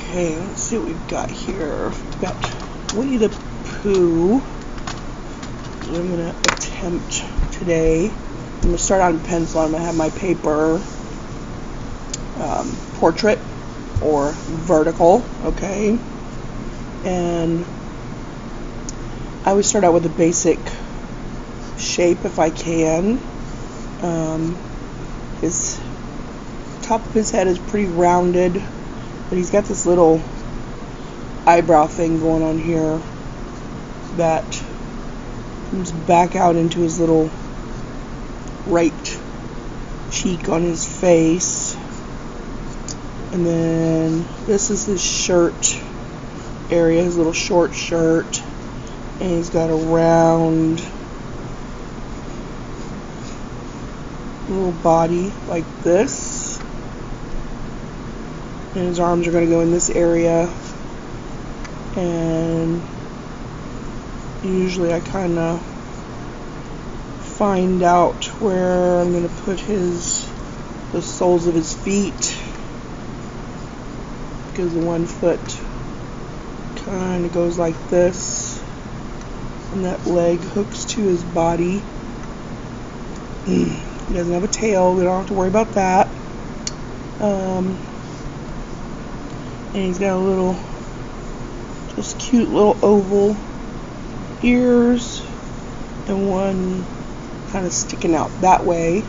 Okay, let's see what we've got here. We've got Winnie the Pooh. I'm going to attempt today. I'm going to start on pencil. I'm going to have my paper portrait or vertical, okay? And I always start out with a basic shape if I can. His top of his head is pretty rounded, but he's got this little eyebrow thing going on here that comes back out into his little right cheek on his face. And then this is his shirt area, his little short shirt, and he's got a round little body like this, and his arms are going to go in this area. And usually I kind of find out where I'm going to put the soles of his feet, because the one foot kind of goes like this, and that leg hooks to his body. He doesn't have a tail, we don't have to worry about that. And he's got a little, just cute little oval ears, and one kind of sticking out that way.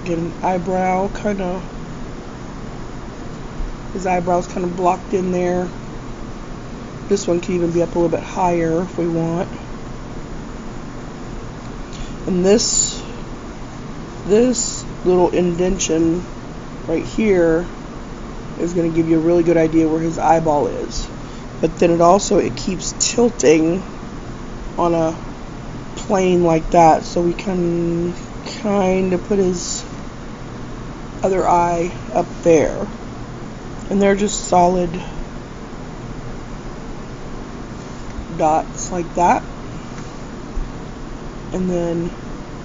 Get an eyebrow, his eyebrow's kind of blocked in there. This one can even be up a little bit higher if we want. And this little indentation right here is going to give you a really good idea where his eyeball is. But then it keeps tilting on a plane like that, so we can kind of put his other eye up there. And they're just solid dots like that. And then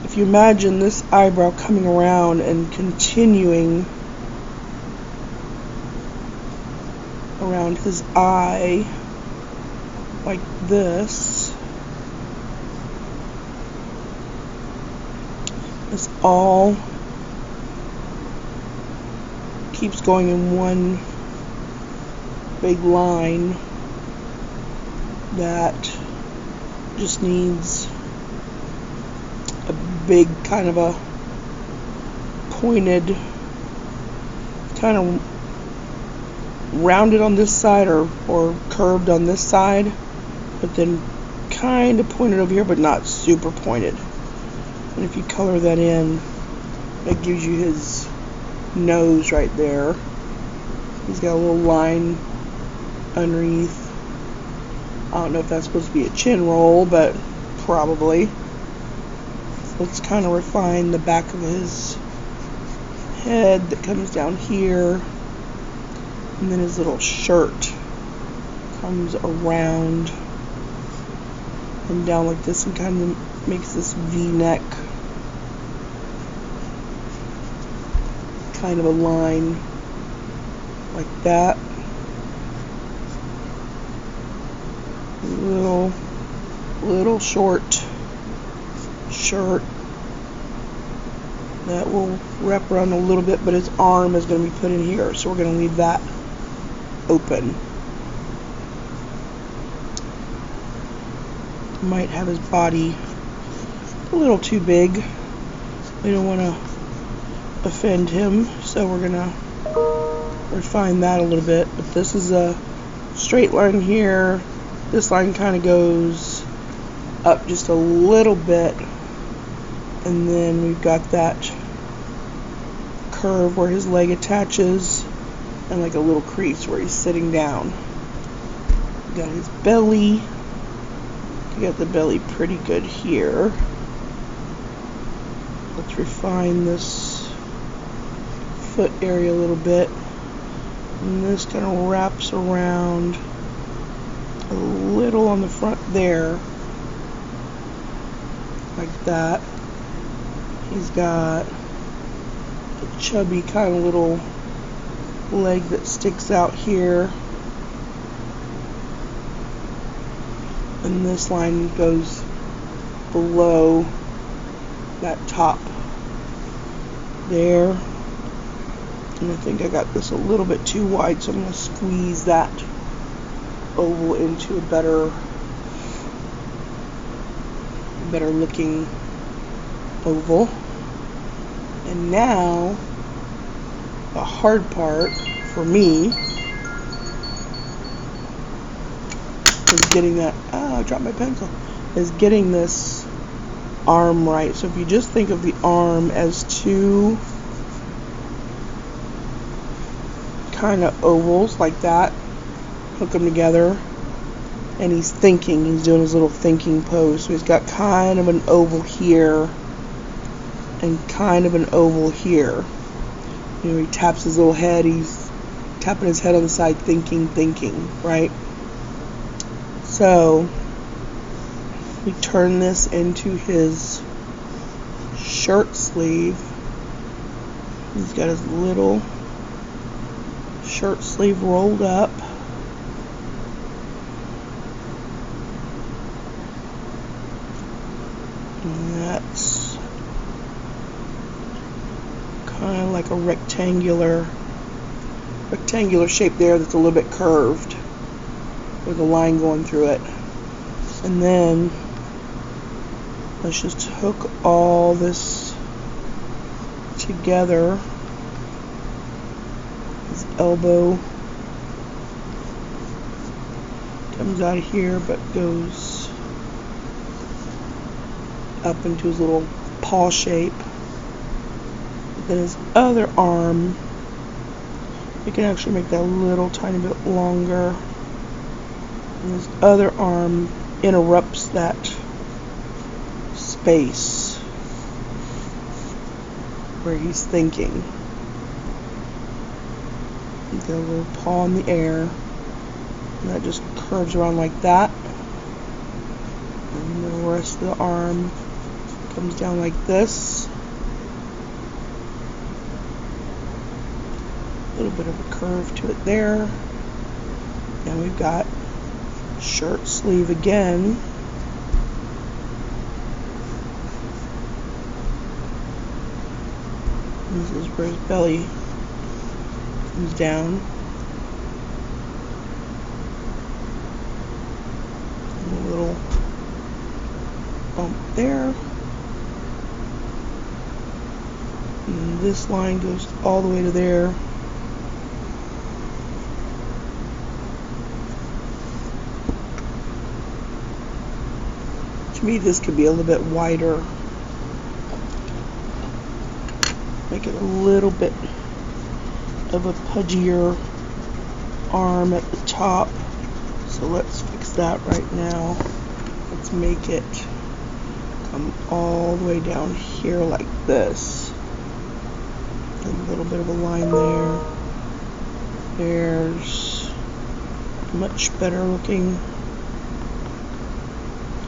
if you imagine this eyebrow coming around and continuing around his eye like this, this all keeps going in one big line that just needs a big kind of a pointed, kind of rounded on this side or curved on this side, but then kind of pointed over here, but not super pointed. And if you color that in, that gives you his nose right there. He's got a little line underneath. I don't know if that's supposed to be a chin roll, but probably. Let's kind of refine the back of his head that comes down here, and then his little shirt comes around and down like this and kind of makes this V-neck kind of a line like that. Little short shirt that will wrap around a little bit, but his arm is going to be put in here, so we're going to leave that open. Might have his body a little too big. We don't want to offend him, so we're going to refine that a little bit. But this is a straight line here. This line kind of goes up just a little bit, and then we've got that curve where his leg attaches, and like a little crease where he's sitting down. We got his belly. We got the belly pretty good here. Let's refine this foot area a little bit, and this kind of wraps around a little on the front there, like that. He's got a chubby kind of little leg that sticks out here. And this line goes below that top there. And I think I got this a little bit too wide, so I'm going to squeeze that oval into a better looking oval. And now the hard part for me is getting that, I dropped my pencil, is getting this arm right. So if you just think of the arm as two kind of ovals like that, hook them together, and he's thinking, he's doing his little thinking pose. So he's got kind of an oval here and kind of an oval here. You know, he taps his little head, he's tapping his head on the side, thinking, right? So we turn this into his shirt sleeve. He's got his little shirt sleeve rolled up. And that's kind of like a rectangular shape there that's a little bit curved with a line going through it. And then let's just hook all this together. His elbow comes out of here but goes up into his little paw shape. Then his other arm, you can actually make that a little tiny bit longer. And his other arm interrupts that space where he's thinking. He's got a little paw in the air, and that just curves around like that. And the rest of the arm comes down like this. A little bit of a curve to it there. Now we've got shirt sleeve again. This is where his belly comes down. And a little bump there. And this line goes all the way to there. To me, this could be a little bit wider. Make it a little bit of a pudgier arm at the top. So let's fix that right now. Let's make it come all the way down here like this. And a little bit of a line there. There's a much better looking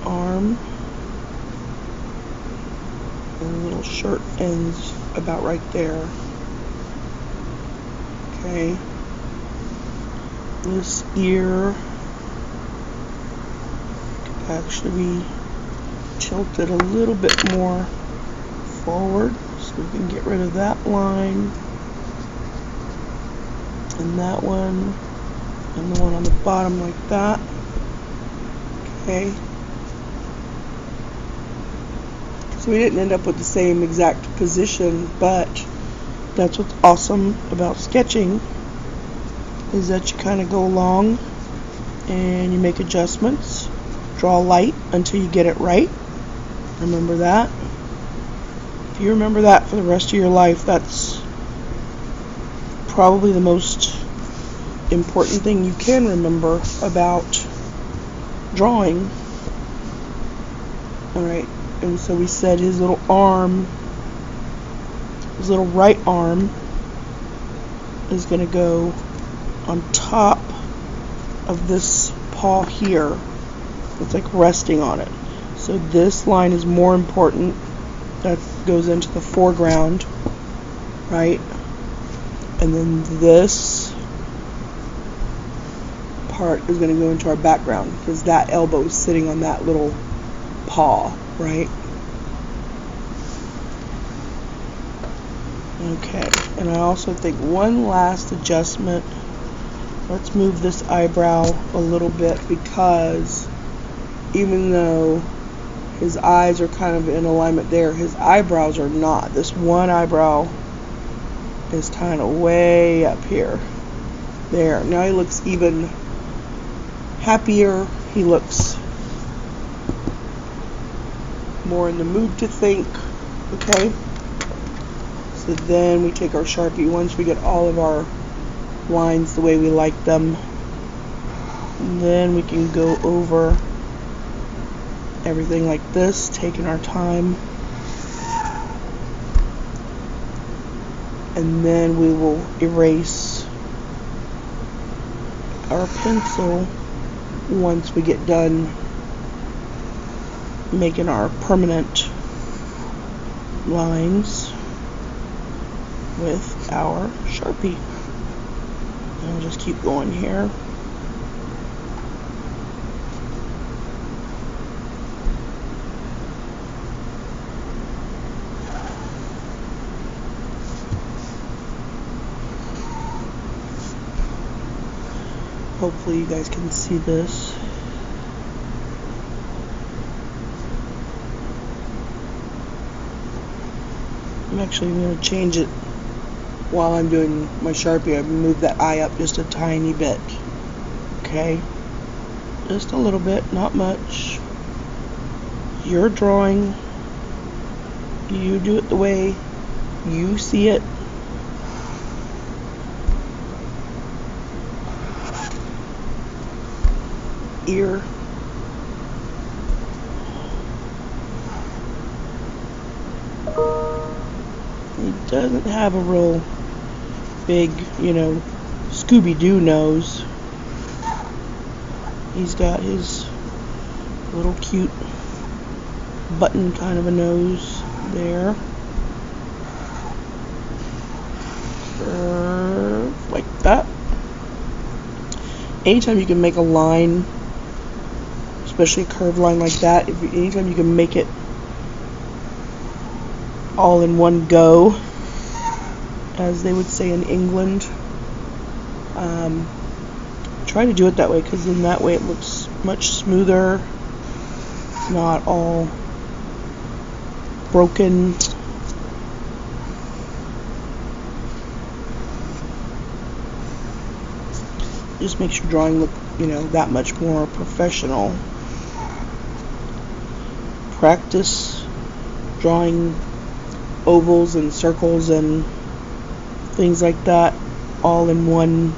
arm. And the little shirt ends about right there. Okay. This ear could actually be tilted a little bit more forward, so we can get rid of that line and that one and the one on the bottom like that. Okay. So we didn't end up with the same exact position, but that's what's awesome about sketching, is that you kind of go along and you make adjustments, draw light until you get it right. Remember that. If you remember that for the rest of your life, that's probably the most important thing you can remember about drawing. Alright, and so we said his little arm, his little right arm is going to go on top of this paw here. It's like resting on it. So this line is more important. That goes into the foreground. right? And then this part is going to go into our background because that elbow is sitting on that little paw, right? Okay, and I also think one last adjustment. Let's move this eyebrow a little bit, because even though his eyes are kind of in alignment there, his eyebrows are not. This one eyebrow is kind of way up here. There, now he looks even happier. He looks more in the mood to think. Okay, so then we take our Sharpie once we get all of our lines the way we like them, and then we can go over everything like this, taking our time, and then we will erase our pencil once we get done making our permanent lines with our Sharpie. And we'll just keep going here. Hopefully you guys can see this. I'm actually going to change it while I'm doing my Sharpie. I move that eye up just a tiny bit. Okay? Just a little bit, not much. You're drawing. You do it the way you see it. Ear. He doesn't have a real big, Scooby-Doo nose. He's got his little cute button kind of a nose there. Like that. Anytime you can make a line, especially a curved line like that, anytime you can make it all in one go, as they would say in England, try to do it that way, because in that way it looks much smoother. It's not all broken. Just makes your drawing look, that much more professional. Practice drawing ovals and circles and things like that all in one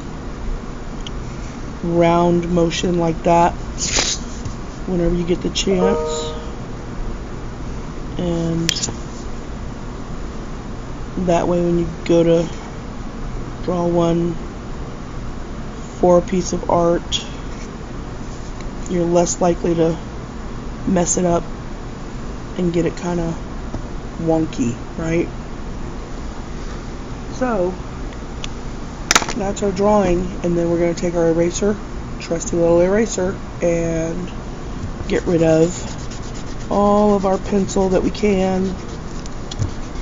round motion like that whenever you get the chance. And that way when you go to draw one for a piece of art, you're less likely to mess it up and get it kind of wonky, right? So that's our drawing, and then we're going to take our eraser, trusty little eraser, and get rid of all of our pencil that we can.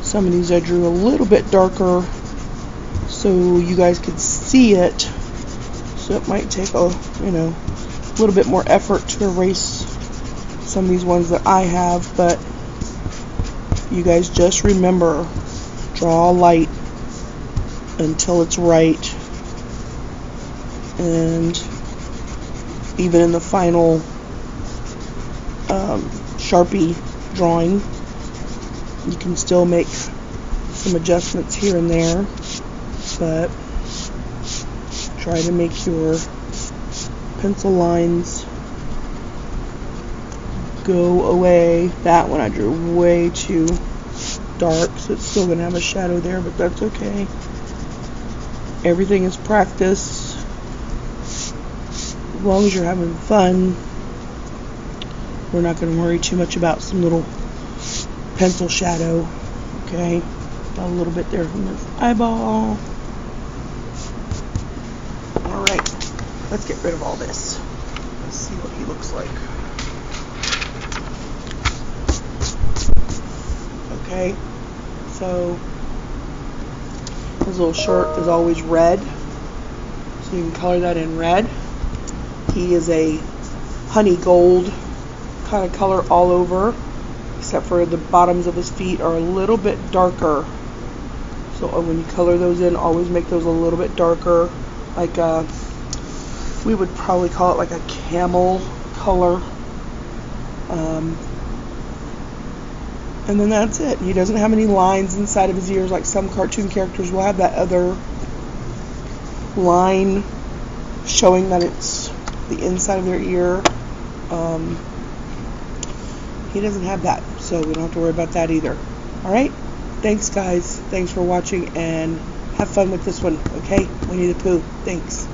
Some of these I drew a little bit darker so you guys could see it, so it might take a little bit more effort to erase some of these ones that I have, but you guys just remember, draw light until it's right, and even in the final Sharpie drawing, you can still make some adjustments here and there, but try to make your pencil lines go away. That one I drew way too dark, so it's still going to have a shadow there, but that's okay. Everything is practice. As long as you're having fun, we're not going to worry too much about some little pencil shadow, okay? A little bit there from his eyeball. Alright, let's get rid of all this. Let's see what he looks like. Okay, so his little shirt is always red, so you can color that in red. He is a honey gold kind of color all over, except for the bottoms of his feet are a little bit darker. So when you color those in, always make those a little bit darker, like we would probably call it like a camel color. And then that's it. He doesn't have any lines inside of his ears like some cartoon characters will have that other line showing that it's the inside of their ear. He doesn't have that, so we don't have to worry about that either. Alright? Thanks, guys. Thanks for watching, and have fun with this one, okay? Winnie the Pooh. Thanks.